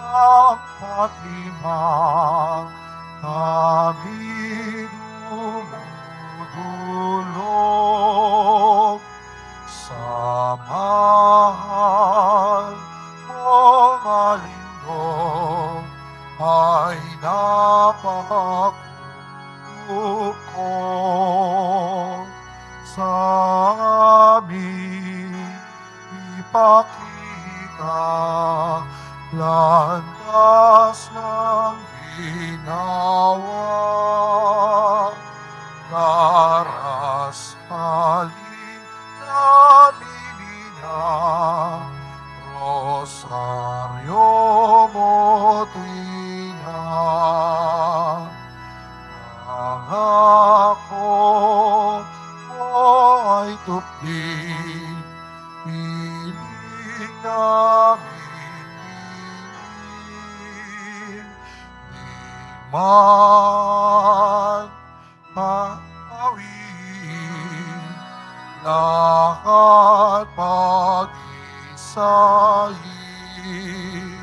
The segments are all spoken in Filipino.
ng Fatima, kami dumudulog sa mahal mong alindog ay napakuko sa amin ipakita landas ng ginawa daras halin namin ina rosaryo mo tuwina pangako mo ay tupin piling namin hingin di man paawin lahat pag-isahin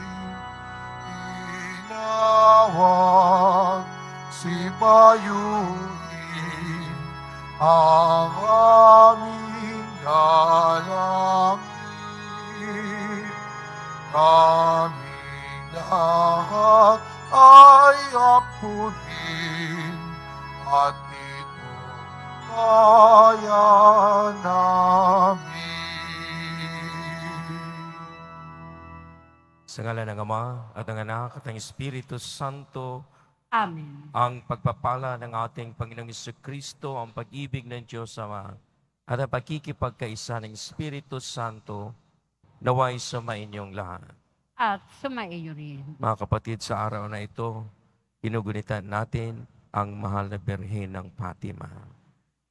inawang sibayuhin ang aming dalangin kaming lahat ay apunin at ito kaya namin. Sa ngalan ng Ama at ng Anak at ng Espiritu Santo, Amen. ang pagpapala ng ating Panginoong Jesucristo, ang pag-ibig ng Diyos Ama, at ang pagkikipagkaisa ng Espiritu Santo, naway sumainyong lahat. At sumaiyo rin. Mga kapatid, sa araw na ito, ginugunitan natin ang mahal na Birhen ng Fatima.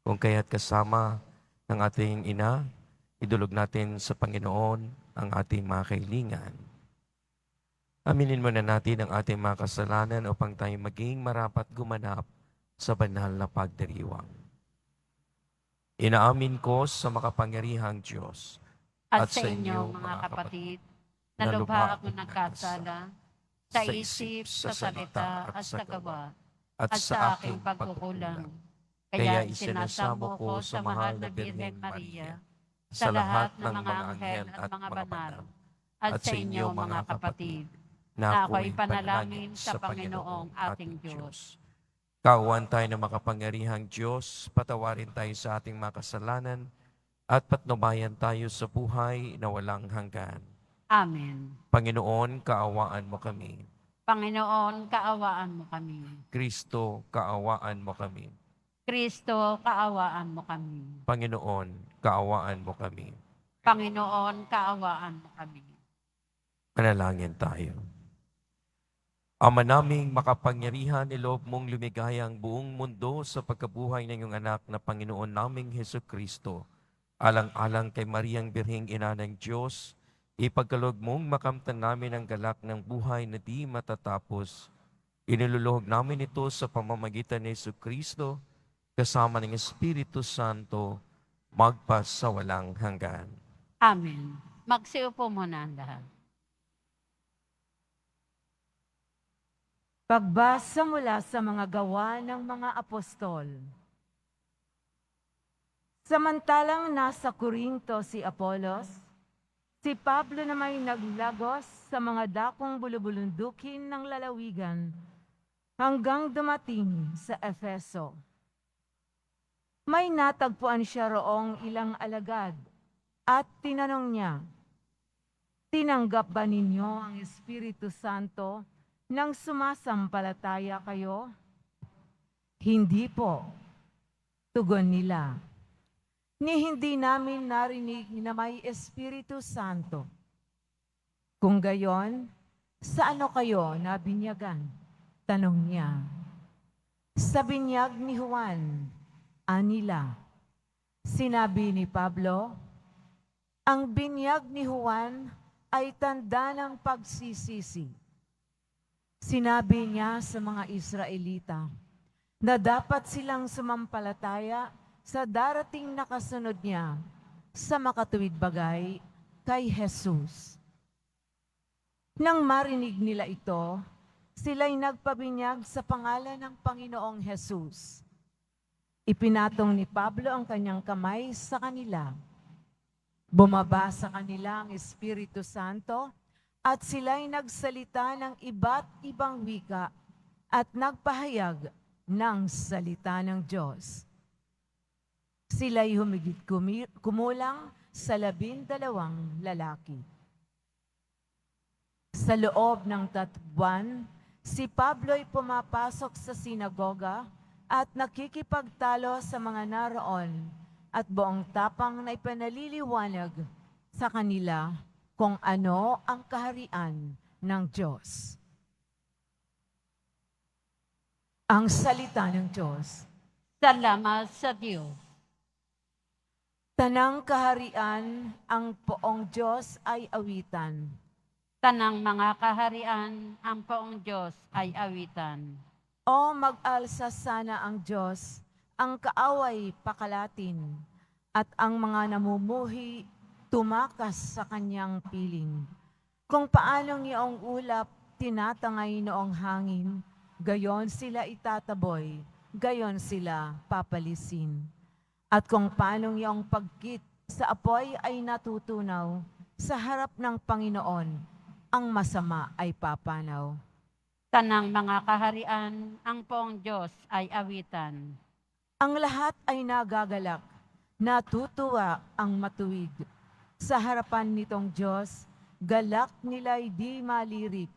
Kung kaya't kasama ng ating ina, idulog natin sa Panginoon ang ating mga kahilingan. Aminin muna natin ang ating mga kasalanan upang tayo maging marapat gumanap sa banal na pagdiriwang. Inaamin ko sa makapangyarihang Diyos At sa inyo, mga kapatid, na lubha ako nagkasala sa isip, sa salita, at sa gawa, at sa aking pagkukulang. Kaya isinasamo ko sa mahal na Birhen Maria, sa lahat ng mga anghel at mga banal, at sa inyo, mga kapatid, na ako'y panalangin sa Panginoong ating Diyos. Kaawaan tayo ng makapangyarihang Diyos, patawarin tayo sa ating mga kasalanan, at patnubayan tayo sa buhay na walang hanggan. Amen. Panginoon, kaawaan mo kami. Panginoon, kaawaan mo kami. Kristo, kaawaan mo kami. Kristo, kaawaan mo kami. Panginoon, kaawaan mo kami. Panginoon, kaawaan mo kami. Manalangin tayo. Ama naming makapangyarihan, iloob mong lumigaya ang buong mundo sa pagkabuhay ng iyong anak na Panginoon naming Hesukristo. Alang-alang kay Mariang Birheng Ina ng Diyos, ipagkaloob mong makamtan namin ang galak ng buhay na di matatapos. Iniluluhog namin ito sa pamamagitan ni Hesukristo, kasama ng Espiritu Santo, magpas sa walang hanggan. Amen. Magsiupo muna ang lahat. Pagbasa mula sa mga gawa ng mga apostol. Samantalang nasa Corinto si Apolos, si Pablo na may naglagos sa mga dakong bulubulundukin ng lalawigan hanggang dumating sa Efeso. May natagpuan siya roong ilang alagad at tinanong niya, "Tinanggap ba ninyo ang Espiritu Santo nang sumasampalataya kayo?" "Hindi po," tugon nila. "Ni hindi namin narinig na may Espiritu Santo." "Kung gayon, sa ano kayo nabinyagan?" tanong niya. "Sa binyag ni Juan," anila. Sinabi ni Pablo, "Ang binyag ni Juan ay tanda ng pagsisisi." Sinabi niya sa mga Israelita na dapat silang sumampalataya sa darating na kasunod niya sa makatuwid bagay kay Jesus. Nang marinig nila ito, sila'y nagpabinyag sa pangalan ng Panginoong Hesus. Ipinatong ni Pablo ang kanyang kamay sa kanila. Bumaba sa kanila ang Espiritu Santo at sila'y nagsalita ng iba't ibang wika at nagpahayag ng salita ng Diyos. Sila'y humigit kumulang sa 12 lalaki. Sa loob ng 3 buwan, si Pablo'y pumapasok sa sinagoga at nakikipagtalo sa mga naroon at buong tapang na ipanaliliwanag sa kanila kung ano ang kaharian ng Diyos. Ang salita ng Diyos. Salamat sa Diyos. Tanang kaharian ang poong Diyos ay awitan. Tanang mga kaharian, ang poong Diyos ay awitan. O mag-alsa sana ang Diyos, ang kaaway pakalatin, at ang mga namumuhi tumakas sa kanyang piling. Kung paanong iyong ulap tinatangay noong hangin, gayon sila itataboy, gayon sila papalisin. At kung paanong iyong pagkit sa apoy ay natutunaw, sa harap ng Panginoon, ang masama ay papanaw. Tanang mga kaharian, ang poong Diyos ay awitan. Ang lahat ay nagagalak, natutuwa ang matuwid. Sa harapan nitong Diyos, galak nila'y di malirik.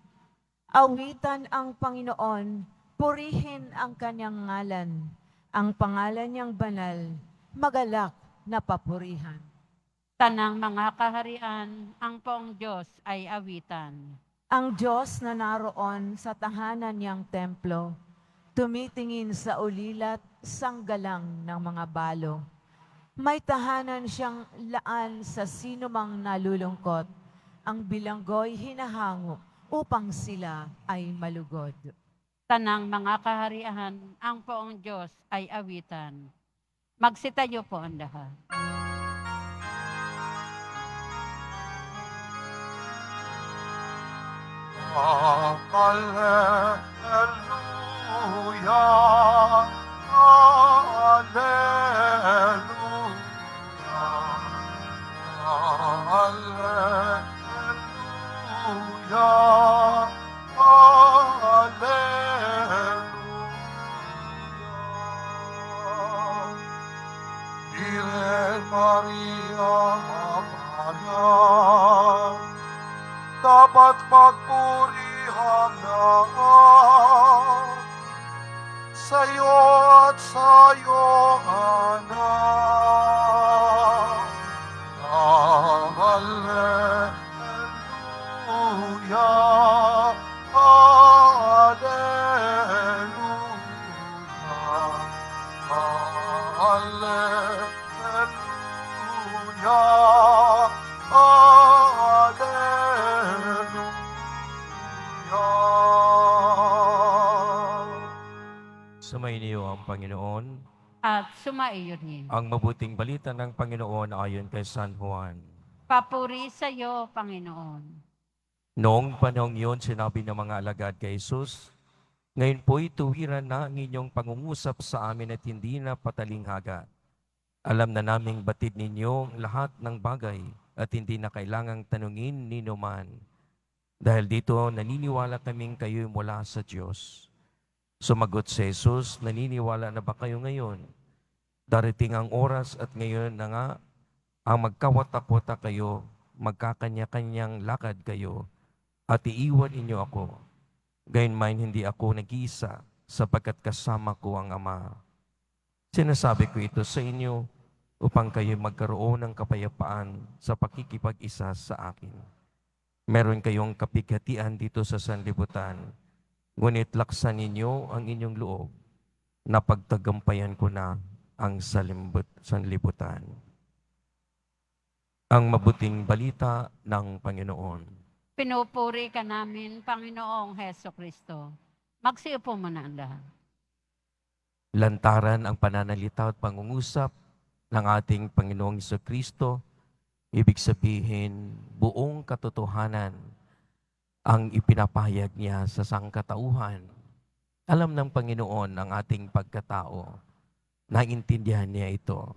Awitan ang Panginoon, purihin ang kanyang ngalan. Ang pangalan niyang banal, magalak na papurihan. Tanang mga kaharian, ang poong Diyos ay awitan. Ang Diyos na naroon sa tahanan niyang templo, tumitingin sa ulilat sanggalang ng mga balo. May tahanan siyang laan sa sinumang nalulungkot. Ang bilanggo'y hinahango upang sila ay malugod. Tanang mga kaharian, ang poong Diyos ay awitan. Magsitayo po ang lahat. Hallelujah, hallelujah, hallelujah, hallelujah. Virgen Maria, Mamayan, dapat magpurihan lahat sa'yo at sa iyong anak. Hallelujah, hallelujah, hallelujah, hallelujah. Sumayin niyo ang Panginoon. At sumaiyo rin. Ang mabuting balita ng Panginoon ayon kay San Juan. Papuri sa iyo, Panginoon. Noong panahong iyon, sinabi ng mga alagad kay Jesus, ngayon po'y tuwiran na ang inyong pangungusap sa amin at hindi na patalinghaga. Alam na naming batid ninyo ang lahat ng bagay at hindi na kailangang tanungin ni numan. Dahil dito, naniniwala kaming kayo'y mula sa Diyos. Sumagot si Jesus, naniniwala na ba kayo ngayon? Darating ang oras at ngayon na nga, ang magkawata-kwata kayo, magkakanya-kanyang lakad kayo, at iiwan inyo ako. Gayunman hindi ako nag-iisa, sapagkat kasama ko ang Ama. Sinasabi ko ito sa inyo, upang kayo magkaroon ng kapayapaan sa pakikipag-isa sa akin. Meron kayong kapighatian dito sa sanlibutan, ngunit laksan ninyo ang inyong loob, na pagtagampayan ko na ang sanlibutan. Ang mabuting balita ng Panginoon. Pinupuri ka namin, Panginoong Heso Kristo. Magsiupo muna ang lahat. Lantaran ang pananalita at pangungusap ng ating Panginoong Kristo, ibig sabihin buong katotohanan. ang ipinapahayag niya sa sangkatauhan. Alam ng Panginoon ang ating pagkatao. Naintindihan niya ito.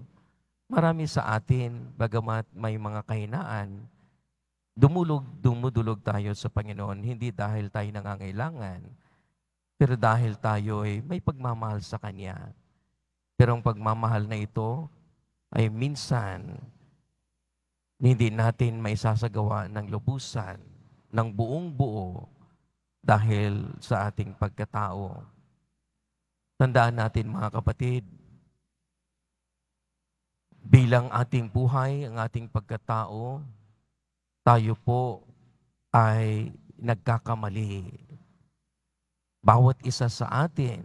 Marami sa atin, bagamat may mga kahinaan, dumudulog tayo sa Panginoon, hindi dahil tayo nangangailangan, pero dahil tayo ay may pagmamahal sa Kanya. Pero ang pagmamahal na ito ay minsan hindi natin maisasagawa ng lubusan, ng buong buo dahil sa ating pagkatao. Tandaan natin mga kapatid, bilang ating buhay, ang ating pagkatao, tayo po ay nagkakamali. Bawat isa sa atin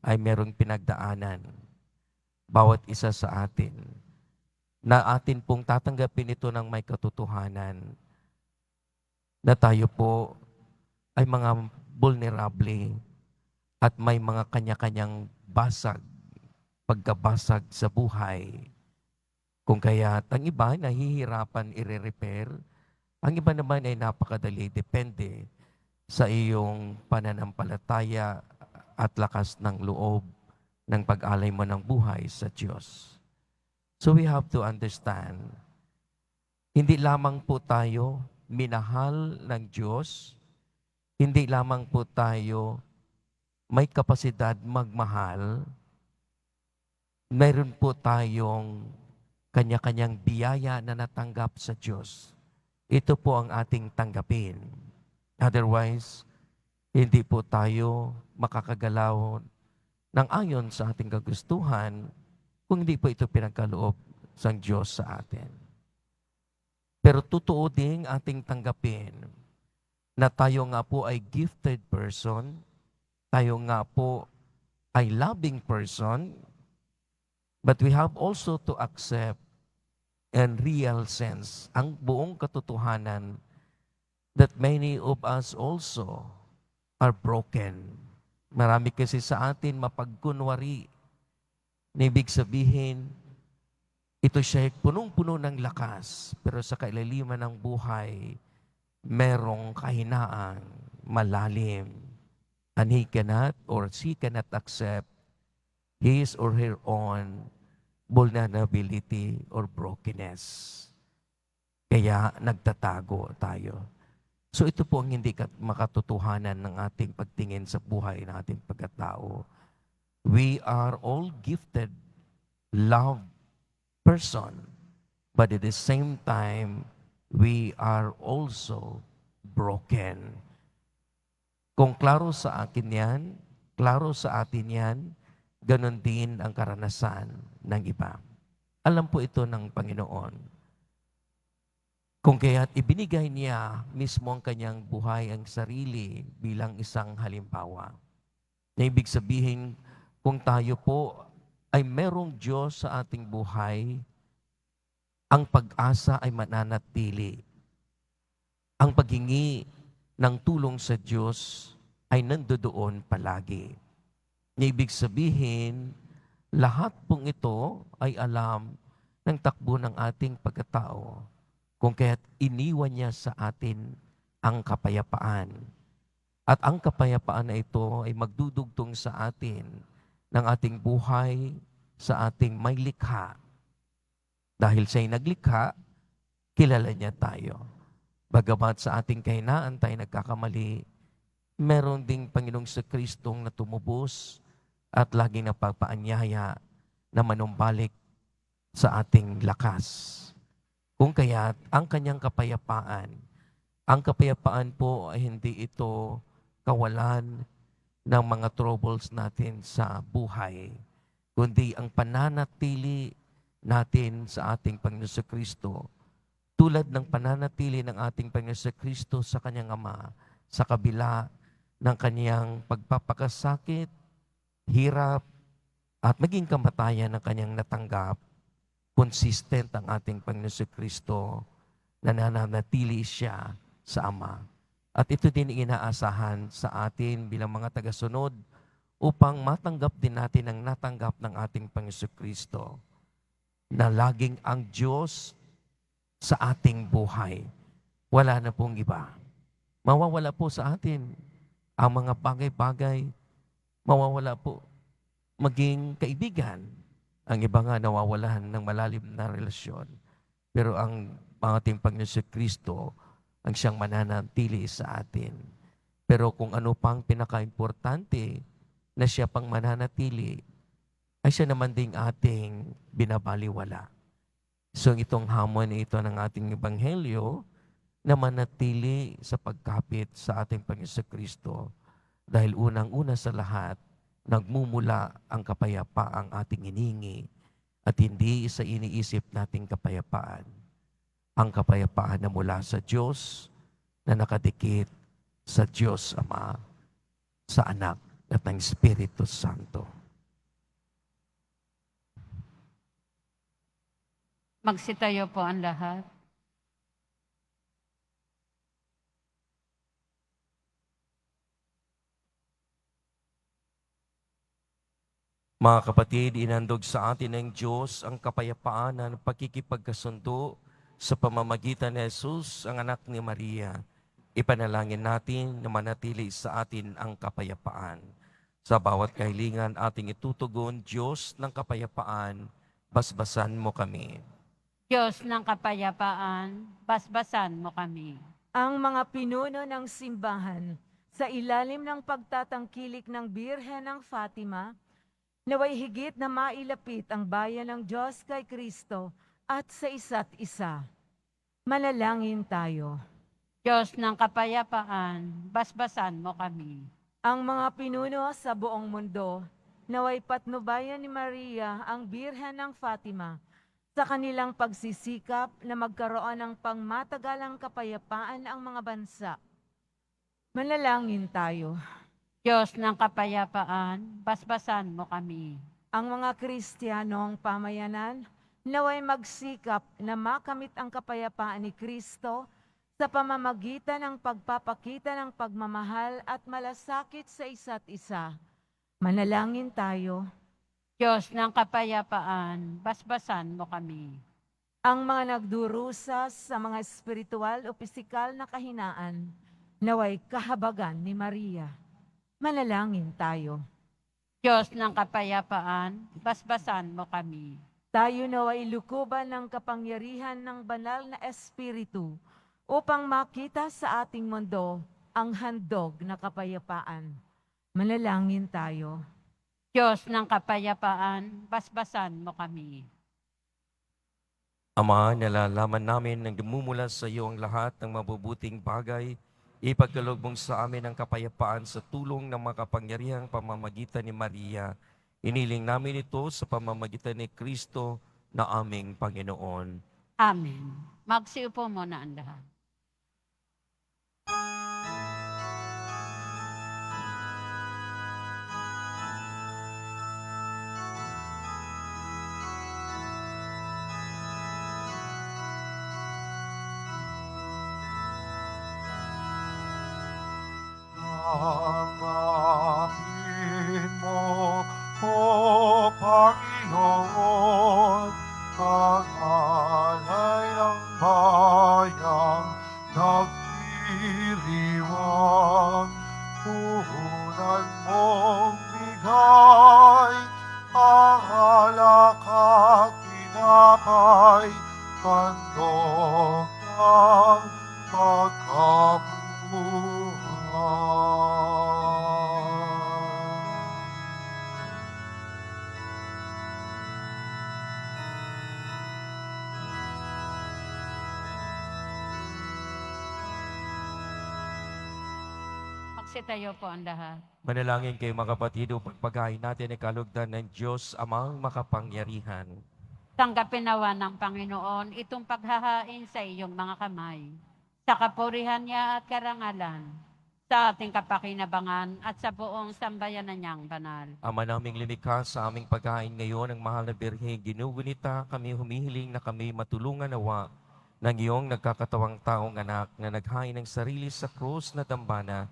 ay merong pinagdaanan. Bawat isa sa atin na atin pong tatanggapin ito ng may katotohanan na tayo po ay mga vulnerable at may mga kanya-kanyang pagkabasag sa buhay. Kung kaya't ang iba nahihirapan i-repair, ang iba naman ay napakadali, depende sa iyong pananampalataya at lakas ng loob ng pag-alay mo ng buhay sa Diyos. So we have to understand, hindi lamang po tayo minahal ng Diyos, hindi lamang po tayo may kapasidad magmahal, mayroon po tayong kanya-kanyang biyaya na natanggap sa Diyos. Ito po ang ating tanggapin. Otherwise, hindi po tayo makakagalaw ng ayon sa ating kagustuhan kung hindi po ito pinagkaloob ng Diyos sa atin. Pero totoo ding ating tanggapin na tayo nga po ay gifted person, tayo nga po ay loving person, but we have also to accept and real sense ang buong katotohanan that many of us also are broken. Marami kasi sa atin mapagkunwari. Ibig sabihin, ito siya punong-puno ng lakas, pero sa kailaliman ng buhay, merong kahinaan, malalim. And he cannot or she cannot accept his or her own vulnerability or brokenness. Kaya nagtatago tayo. So ito po ang hindi makatotohanan ng ating pagtingin sa buhay ng ating pagkatao. We are all gifted, loved person, but at the same time, we are also broken. Kung klaro sa akin yan, klaro sa atin yan, ganon din ang karanasan ng iba. Alam po ito ng Panginoon. Kung kaya't ibinigay niya mismo ang kanyang buhay, ang sarili bilang isang halimbawa. Na ibig sabihin, kung tayo po ay merong Diyos sa ating buhay, ang pag-asa ay mananatili. Ang paghingi ng tulong sa Diyos ay nandoon palagi. Na ibig sabihin, lahat pong ito ay alam ng takbo ng ating pagkatao. Kung kaya't iniwan niya sa atin ang kapayapaan. At ang kapayapaan na ito ay magdudugtong sa atin ng ating buhay sa ating may likha. Dahil siya'y naglikha, kilala niya tayo. Bagamat sa ating kahinaan tayo nagkakamali, meron ding Panginoong Kristong na tumubos at laging napagpaanyaya na manumbalik sa ating lakas. Kung kaya't ang kanyang ang kapayapaan po ay hindi ito kawalan ng mga troubles natin sa buhay, kundi ang pananatili natin sa ating Panginoon Kristo, tulad ng pananatili ng ating Panginoon Kristo sa kanyang Ama, sa kabila ng kanyang pagpapakasakit, hirap, at maging kamatayan ng kanyang natanggap, consistent ang ating Panginoon Kristo na nananatili siya sa Ama. At ito din inaasahan sa atin bilang mga tagasunod upang matanggap din natin ang natanggap ng ating Panginoon Kristo na laging ang Diyos sa ating buhay. Wala na pong iba. Mawawala po sa atin ang mga bagay-bagay. Mawawala po maging kaibigan. Ang iba nga nawawalan ng malalim na relasyon. Pero ang ating Panginoon si Kristo ang siyang mananatili sa atin. Pero kung ano pang pinaka-importante na siya pang mananatili, ay siya naman ding ating binabaliwala. So itong hamon ito ng ating Ebanghelyo na manatili sa pagkapit sa ating Panginoon si Kristo. Dahil unang-una sa lahat, nagmumula ang kapayapaang ating hiningi at hindi sa iniisip nating kapayapaan. Ang kapayapaan na mula sa Diyos na nakadikit sa Diyos Ama, sa Anak at ng Espiritu Santo. Magsitayo po ang lahat. Mga kapatid, inandog sa atin ng Diyos ang kapayapaan ng pagkikipagkasundo sa pamamagitan ni Jesus, ang anak ni Maria. Ipanalangin natin na manatili sa atin ang kapayapaan. Sa bawat kahilingan ating itutugon, Diyos ng kapayapaan, basbasan mo kami. Diyos ng kapayapaan, basbasan mo kami. Ang mga pinuno ng simbahan sa ilalim ng pagtatangkilik ng Birhen ng Fatima, naway higit na mailapit ang bayan ng Diyos kay Kristo at sa isa't isa. Manalangin tayo. Diyos ng kapayapaan, basbasan mo kami. Ang mga pinuno sa buong mundo, naway patnubayan ni Maria ang Birhen ng Fatima sa kanilang pagsisikap na magkaroon ng pangmatagalang kapayapaan ang mga bansa. Manalangin tayo. Diyos ng kapayapaan, basbasan mo kami. Ang mga Kristiyanong pamayanan, naway magsikap na makamit ang kapayapaan ni Kristo sa pamamagitan ng pagpapakita ng pagmamahal at malasakit sa isa't isa. Manalangin tayo. Diyos ng kapayapaan, basbasan mo kami. Ang mga nagdurusa sa mga espiritual o pisikal na kahinaan, naway kahabagan ni Maria. Manalangin tayo. Diyos ng kapayapaan, basbasan mo kami. Tayo naway lukuban ng kapangyarihan ng banal na Espiritu upang makita sa ating mundo ang handog na kapayapaan. Manalangin tayo. Diyos ng kapayapaan, basbasan mo kami. Ama, nalalaman namin nang dumumula sa iyo ang lahat ng mabubuting bagay. Ipagkaloob mong sa amin ang kapayapaan sa tulong ng makapangyarihang pamamagitan ni Maria. Iniling namin ito sa pamamagitan ni Kristo na aming Panginoon. Amen. Magsiupo muna ang lahat. Tanggapin mo, O Panginoon, ang alay ng bayang nagdiriwang. Puhunan mong bigay ang alak at tinapay, kandong ng pagkabuhay. Magsitayo po ang lahat. Manalangin kayo mga kapatid upang paghain natin ang kalugdan ng Diyos amang makapangyarihan. Tanggapin nawa ng Panginoon itong paghahain sa iyong mga kamay, sa kapurihan niya at karangalan, sa ating kapakinabangan at sa buong sambayanan niyang banal. Ama naming lumikha sa aming paghain ngayon ng mahal na Birhen, ginugunita kami humihiling na kami matulungan nawa ng iyong nagkakatawang taong anak na naghain ng sarili sa krus na dambana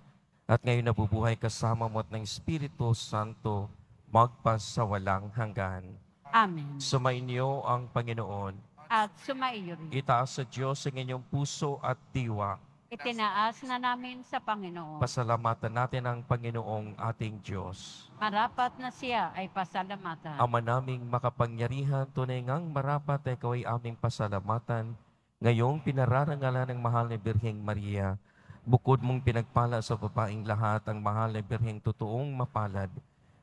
at ngayon nabubuhay kasama mo at ng Espiritu Santo magpasawalang hanggan. Amen. Sumainyo ang Panginoon. At sumaiyo rin. Itaas sa Diyos ang inyong puso at diwa. Itinaas na namin sa Panginoon. Pasalamatan natin ang Panginoong ating Diyos. Marapat na siya ay pasalamatan. Ama naming makapangyarihan, tunay ngang marapat ay ikaw ay aming pasalamatan. Ngayong pinararangalan ng mahal na Birheng Maria, bukod mong pinagpala sa babaeng lahat ang mahal na Birheng totoong mapalad,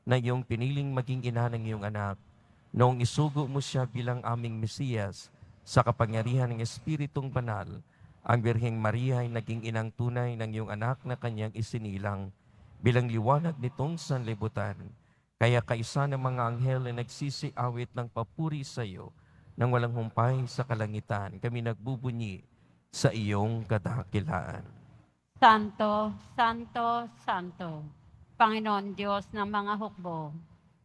na iyong piniling maging ina ng iyong anak, noong isugo mo siya bilang aming Mesiyas, sa kapangyarihan ng Espiritong Banal, ang Birheng Maria ay naging inang tunay ng iyong anak na kanyang isinilang, bilang liwanag nitong sanlibutan. Kaya kaisa ng mga anghel na nagsisiawit ng papuri sa iyo, nang walang humpay sa kalangitan, kami nagbubunyi sa iyong kadakilaan. Santo, Santo, Santo, Panginoon Diyos ng mga hukbo,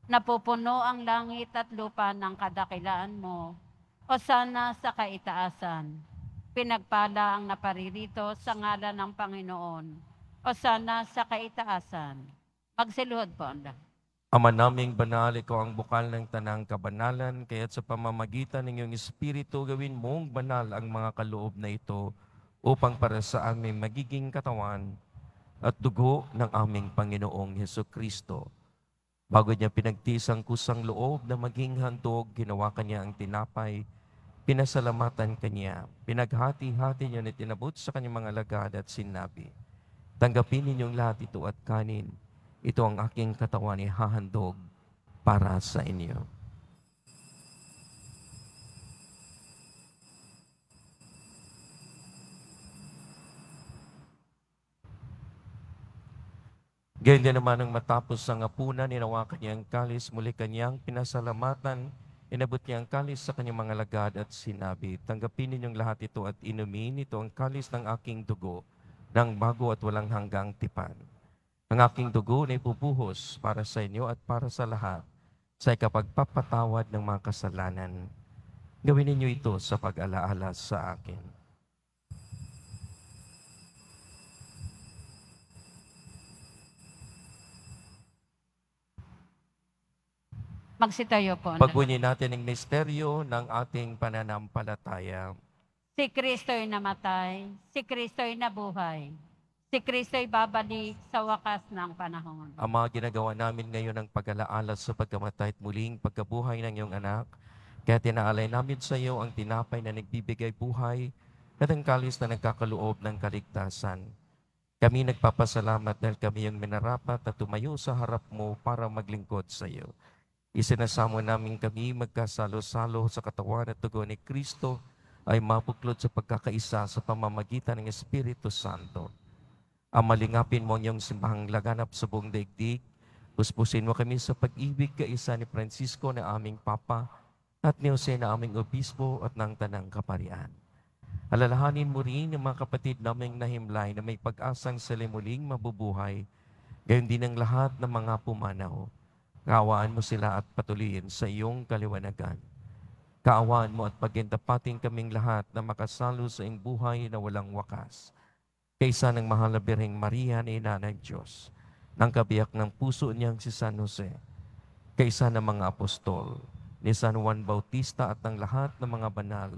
napupuno ang langit at lupa ng kadakilaan mo, o sana sa kaitaasan. Pinagpala ang naparirito sa ngalan ng Panginoon, o sana sa kaitaasan. Magsiluhod po ang lahat. Ama naming banal, ikaw ang bukal ng tanang kabanalan, kaya't sa pamamagitan ng iyong Espiritu, gawin mong banal ang mga kaloob na ito, upang para sa aming magiging katawan at dugo ng aming Panginoong Hesukristo. Bago niya pinagtiis ang kusang loob na maging handog, ginawa kanya ang tinapay, pinasalamatan kanya, pinaghati-hati niya na tinabot sa kanyang mga alagad at sinabi, tanggapin ninyong lahat ito at kanin. Ito ang aking katawan ihahandog para sa inyo. Gayon din naman nang matapos ang hapunan, hinawakan niya ang kalis, muli kanyang pinasalamatan, inabot niya ang kalis sa kanyang mga lagad at sinabi, tanggapin ninyong lahat ito at inumin, ito ang kalis ng aking dugo, ng bago at walang hanggang tipan. Ang aking dugo na ipupuhos para sa inyo at para sa lahat, sa ikapagpapatawad ng mga kasalanan. Gawin ninyo ito sa pag-alaala sa akin. Magsitayo po ang lahat. Pagbunyi natin ang misteryo ng ating pananampalataya. Si Kristo'y namatay, si Kristo'y nabuhay, si Kristo'y babalik sa wakas ng panahon. Ama, ginagawa namin ngayon ang pag-alaala sa pagkamatay at muling pagkabuhay ng iyong anak. Kaya tinaalay namin sa iyo ang tinapay na nagbibigay buhay at ang kalis na nagkakaloob ng kaligtasan. Kami nagpapasalamat dahil kami yung minarapat at tumayo sa harap mo para maglingkod sa iyo. Isinasamo namin kami magkasalo-salo sa katawan at dugo ni Kristo ay mapuklod sa pagkakaisa sa pamamagitan ng Espiritu Santo. Amalingapin mo ang iyong simbahang laganap sa buong daigdig. Puspusin mo kami sa pag-ibig kaisa ni Francisco na aming Papa at ni Jose na aming Obispo at ng Tanang Kaparian. Alalahanin mo rin ang mga kapatid naming nahimlay na may pag-asang sila muling mabubuhay, gayon din ang lahat ng mga pumanaw. Kaawaan mo sila at patuloyin sa iyong kaliwanagan. Kaawaan mo at pagintapating kaming lahat na makasalo sa iyong buhay na walang wakas. Kaysa ng mahal na Birheng Maria na ina ng Diyos, ng kabiyak ng puso niyang si San Jose, kaysa ng mga apostol, ni San Juan Bautista at ng lahat ng mga banal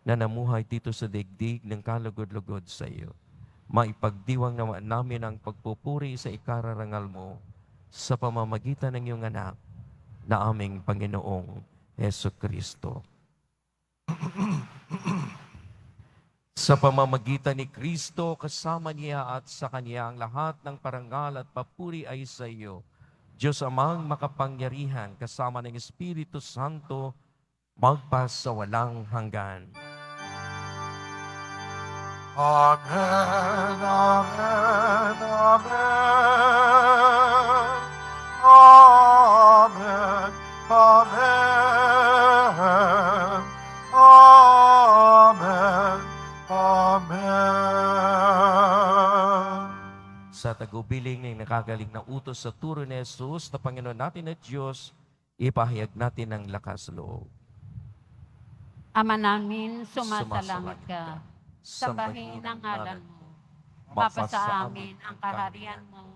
na namuhay dito sa daigdig ng kalugod-lugod sa iyo. Maipagdiwang naman namin ang pagpupuri sa ikararangal mo sa pamamagitan ng iyong anak na aming Panginoong Hesukristo. Sa pamamagitan ni Kristo, kasama niya at sa Kanya ang lahat ng parangal at papuri ay sa iyo. Diyos Amang makapangyarihan, kasama ng Espiritu Santo, magpas sa walang hanggan. Amen, amen, amen. Amen, amen. Amen, amen. Sa tagubiling ng nakagaling na utos sa turo ni Jesus na Panginoon natin at Diyos, ipahayag natin ang lakas loob. Ama namin, sumasalangit ka. Sambahin ang ngalan mo. Mapasa amin ang kaharian mo.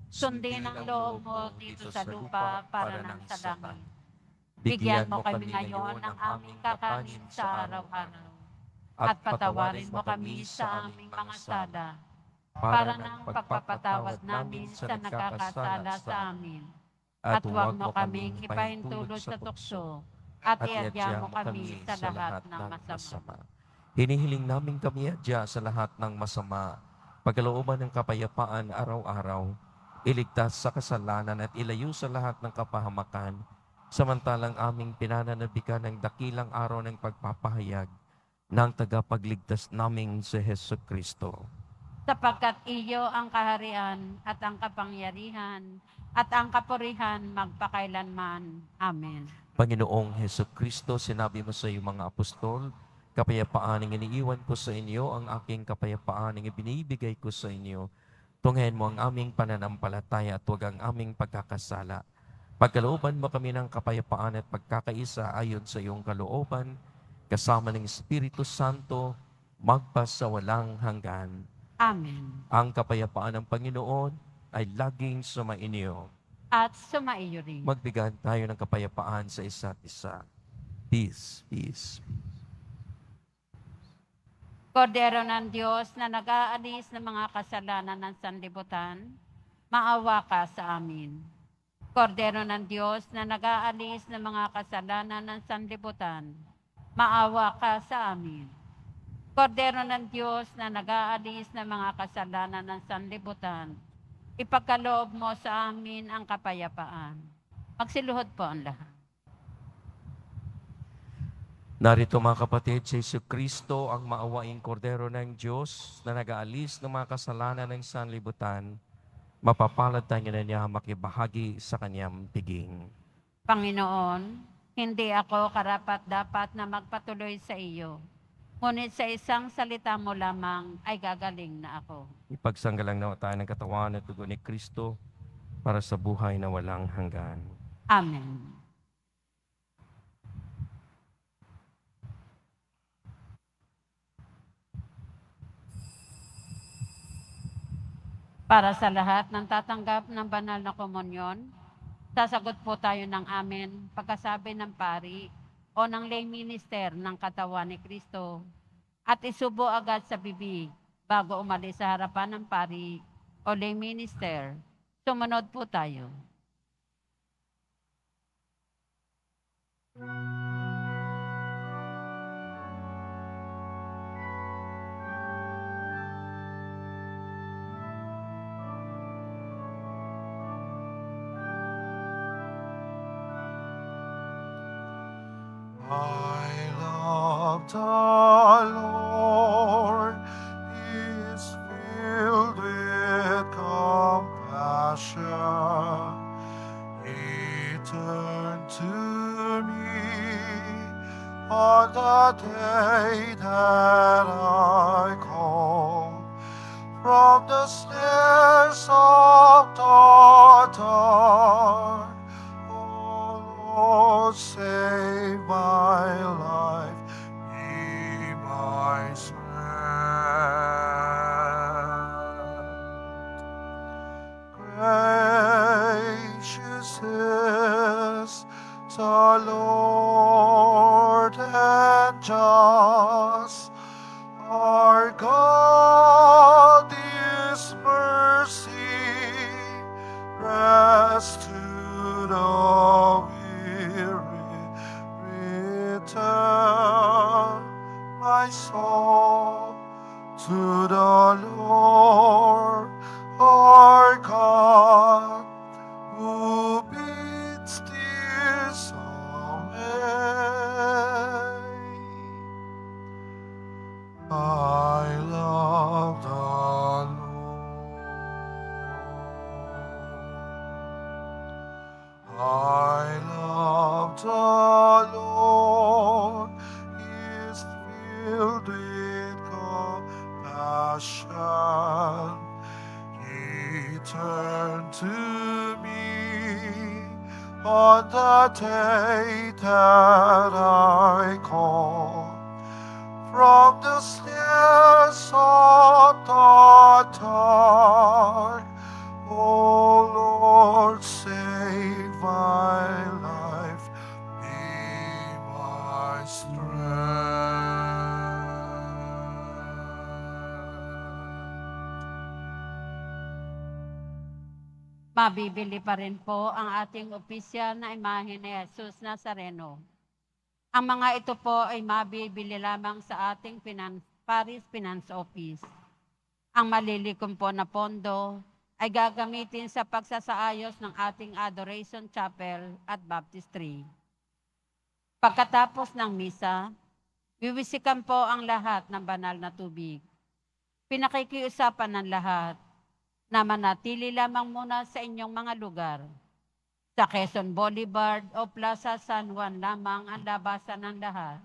Sundin ang loob mo dito sa lupa para nang sa langit. Bigyan mo kami ngayon ng aming kakanin sa araw-araw. at patawarin mo kami sa aming mga sala, para ng pagpapatawad namin sa nagkakasala sa amin. At huwag mo kaming ipahintulot sa tukso, at iadya mo kami sa lahat ng masama. Hinihiling namin kami adya sa lahat ng masama, pagkalooban ng kapayapaan araw-araw, iligtas sa kasalanan at ilayo sa lahat ng kapahamakan, samantalang aming pinananabikan ng dakilang araw ng pagpapahayag ng tagapagligtas naming si Hesus Kristo. Sapagkat iyo ang kaharian at ang kapangyarihan at ang kapurihan magpakailanman. Amen. Panginoong Hesus Kristo, sinabi mo sa iyong mga apostol, kapayapaan ang iniiwan ko sa inyo, ang aking kapayapaan ang ibinibigay ko sa inyo. Tunghayan mo ang aming pananampalataya at huwag ang aming pagkakasala. Pagkalooban mo kami ng kapayapaan at pagkakaisa ayon sa iyong kalooban, kasama ng Espiritu Santo, magpasawalang hanggan. Amen. Ang kapayapaan ng Panginoon ay laging sumainyo. At sumaiyo rin. Magbigan tayo ng kapayapaan sa isa't isa. Peace, peace. Kordero ng Diyos na nag-aalis ng mga kasalanan ng sanlibutan, maawa ka sa amin. Kordero ng Diyos na nag-aalis ng mga kasalanan ng sanlibutan, maawa ka sa amin. Kordero ng Diyos na nag-aalis ng mga kasalanan ng sanlibutan, ipagkaloob mo sa amin ang kapayapaan. Magsiluhod po ang lahat. Narito mga kapatid, si Jesu Kristo ang maawaing kordero ng Diyos na nag-aalis ng mga kasalanan ng sanlibutan. Mapapalad tayo na niya makibahagi sa kanyang piging. Panginoon, hindi ako karapat-dapat na magpatuloy sa iyo. Ngunit sa isang salita mo lamang ay gagaling na ako. Ipagsanggalang na tayo ng katawan at dugo ni Kristo para sa buhay na walang hanggan. Amen. Para sa lahat ng tatanggap ng banal na komunyon, sasagot po tayo ng amen pagkasabi ng pari o ng lay minister ng katawan ni Kristo at isubo agad sa bibig bago umalis sa harapan ng pari o lay minister. Sumunod po tayo. I love the Lord, He is filled with compassion. He turned to me on the day that I called from the snares of the dark. Oh Lord, save my life, be my strength. Gracious is the Lord and just. Our God is mercy, rest to the weary. Return, my soul, to the Lord our God, who bids tears away. I love the Lord. I love the Lord. He is filled with compassion. He turned to me on the day that I called from the snares of the dark. Oh Lord, save my life, be my strength. Mabibili pa rin po ang ating opisyal na imahe ni Jesus Nazareno. Ang mga ito po ay mabibili lamang sa ating Paris Finance Office. Ang malilikom po na pondo ay gagamitin sa pagsasaayos ng ating Adoration Chapel at Baptistry. Pagkatapos ng misa, wiwisikan po ang lahat ng banal na tubig. Pinakikiusapan ng lahat na manatili lamang muna sa inyong mga lugar. Sa Quezon Boulevard o Plaza San Juan lamang ang labasan ng lahat.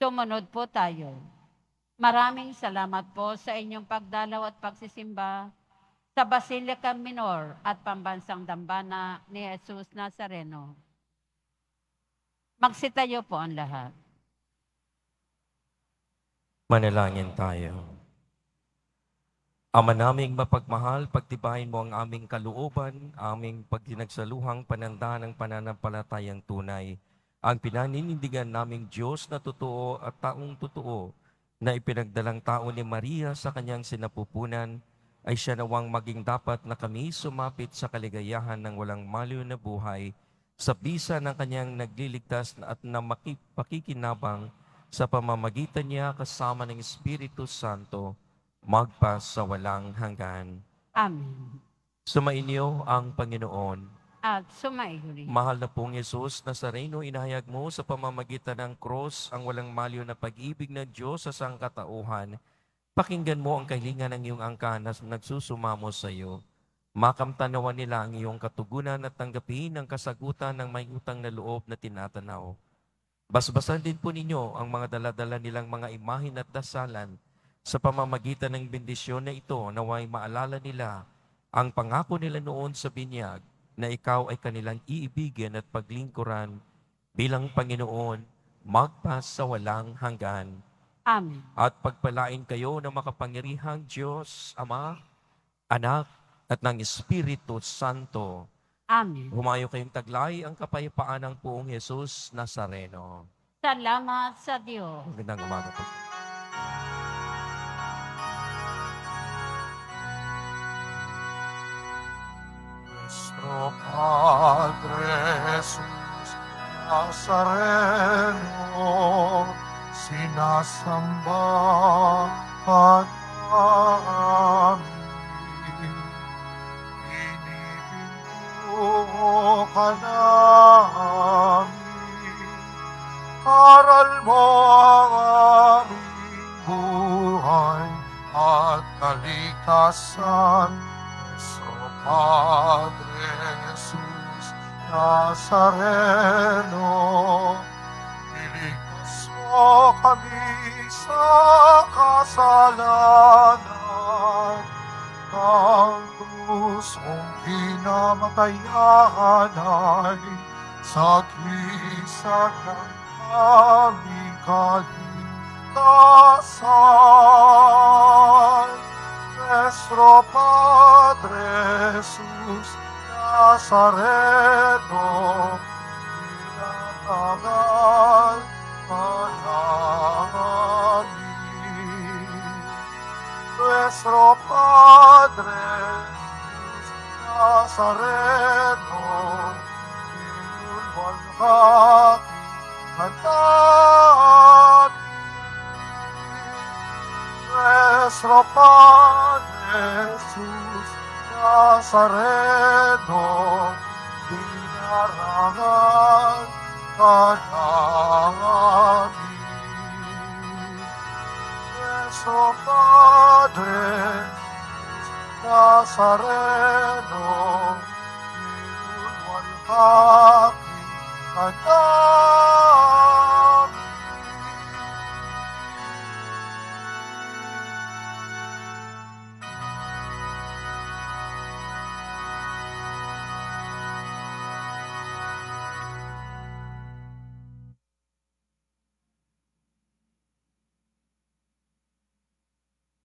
Sumunod po tayo. Maraming salamat po sa inyong pagdalaw at pagsisimba sa Basilica Minor at Pambansang Dambana ni Jesus Nazareno. Magsitayo po ang lahat. Manalangin tayo. Ama naming mapagmahal, pagtibayin mo ang aming kalooban, aming pagtinagsaluhang pananda ng pananampalatayang tunay, ang pinaninindigan naming Diyos na totoo at taong totoo na ipinagdalang tao ni Maria sa kanyang sinapupunan, ay siya nawang maging dapat na kami sumapit sa kaligayahan ng walang maliw na buhay sa bisa ng kanyang nagliligtas at na makikinabang sa pamamagitan niya kasama ng Espiritu Santo, magpa sa walang hanggan. Amen. Sumainyo ang Panginoon. At sumaiho rin. Mahal na pong Jesus Nazareno, inahayag mo sa pamamagitan ng cross ang walang maliw na pag-ibig ng Diyos sa sangkatauhan. Pakinggan mo ang kahilingan ng iyong angkan na nagsusumamo sa iyo. Makamtanawan nila ang iyong katugunan at tanggapin ang kasagutan ng may utang na loob na tinatanaw. Basbasan din po ninyo ang mga daladala nilang mga imahin at dasalan. Sa pamamagitan ng bendisyon na ito, naway maalala nila ang pangako nila noon sa binyag na ikaw ay kanilang iibigin at paglingkuran bilang Panginoon, magpas sa walang hanggan. Amen. At pagpalain kayo ng makapangyarihang Diyos, Ama, Anak, at ng Espiritu Santo. Amen. Humayo kayong taglay ang kapayapaan ng poong Jesus Nazareno. Salamat sa Diyos. Magandang umaga po. Nuestro Padre Jesús Nazareno, sinasamba ka namin. Pinipinto ka namin. Aral mo ang aming buhay at kaligtasan. Nuestro Padre Jesús Nazareno, iligtas mo kami sa kasalanan. Ang krus mong pinamatayan ay sagisag ng aming kaligtasan. Nuestro Padre Jesús Nazareno, pinatagal ka namin. Nuestro Padre Jesús Nazareno, pinulwalhati ka namin. Nuestro Padre Jesús Nazareno, dinarangan ka namin. Nuestro Padre Jesús Nazareno, pinulwalhati ka namin.